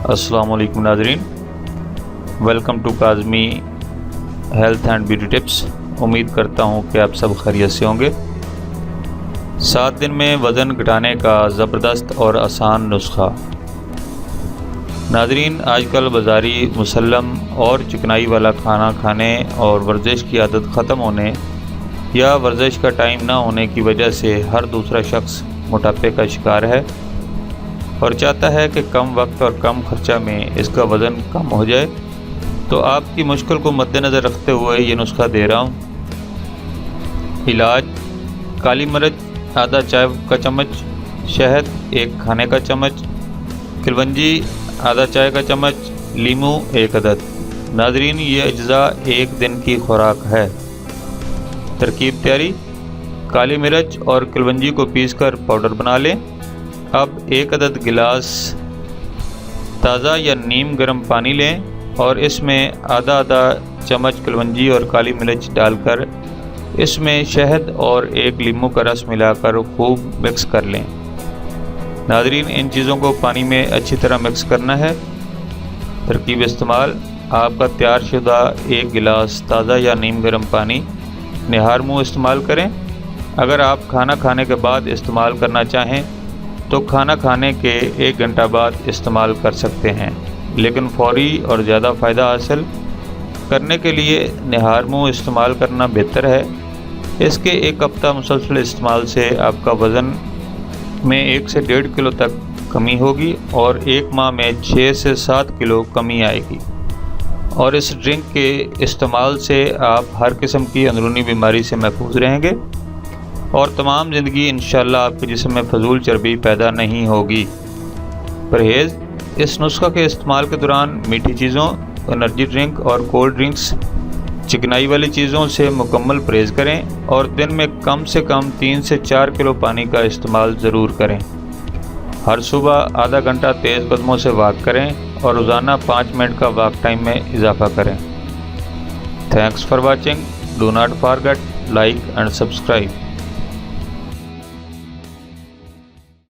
अस्सलाम वालेकुम नाज़रीन, welcome to Kazmi health and beauty tips. उम्मीद करता हूँ कि आप सब खैरियत से होंगे। 7 दिन में वज़न घटाने का ज़बरदस्त और आसान नुस्खा। नाज़रीन, आजकल बाज़ारी मुसल्लम और चिकनाई वाला खाना खाने और वर्जिश की आदत ख़त्म होने या वर्जिश का टाइम ना होने की वजह से हर दूसरा शख्स मोटापे का शिकार है और चाहता है कि कम वक्त और कम खर्चा में इसका वज़न कम हो जाए। तो आपकी मुश्किल को मद्देनज़र रखते हुए ये नुस्खा दे रहा हूँ। इलाज: काली मिर्च आधा चाय का चम्मच, शहद 1 खाने का चम्मच, किलवंजी आधा चाय का चम्मच, लीमू 1 अदद। नाज़रीन, ये अज्जा 1 दिन की खुराक है। तरकीब तैयारी: काली मिर्च और किलवंजी को पीसकर पाउडर बना लें। अब 1 अदद गिलास ताज़ा या नीम गर्म पानी लें और इसमें आधा चम्मच किलवंजी और काली मिर्च डालकर इसमें शहद और 1 लीमू का रस मिलाकर खूब मिक्स कर लें। नाज़रीन, इन चीज़ों को पानी में अच्छी तरह मिक्स करना है। तरकीब इस्तेमाल: आपका तैयार शुदा 1 गिलास ताज़ा या नीम गर्म पानी निहार मुँह इस्तेमाल करें। अगर आप खाना खाने के बाद इस्तेमाल करना चाहें तो खाना खाने के 1 घंटा बाद इस्तेमाल कर सकते हैं, लेकिन फौरी और ज़्यादा फ़ायदा हासिल करने के लिए निहार मुँह इस्तेमाल करना बेहतर है। इसके 1 हफ्ता मुसलसल इस्तेमाल से आपका वज़न में 1 से 1.5 किलो तक कमी होगी और 1 माह में 6 से 7 किलो कमी आएगी। और इस ड्रिंक के इस्तेमाल से आप हर किस्म की अंदरूनी बीमारी से महफूज रहेंगे और तमाम ज़िंदगी इंशाअल्लाह आपके जिस्म में फजूल चर्बी पैदा नहीं होगी। परहेज़: इस नुस्खा के इस्तेमाल के दौरान मीठी चीज़ों, एनर्जी ड्रिंक और कोल्ड ड्रिंक्स, चिकनाई वाली चीज़ों से मुकम्मल परहेज़ करें और दिन में कम से कम 3 से 4 किलो पानी का इस्तेमाल ज़रूर करें। हर सुबह आधा घंटा तेज़ कदमों से वॉक करें और रोज़ाना 5 मिनट का वॉक टाइम में इजाफ़ा करें। Thanks for watching. Do not forget like and subscribe.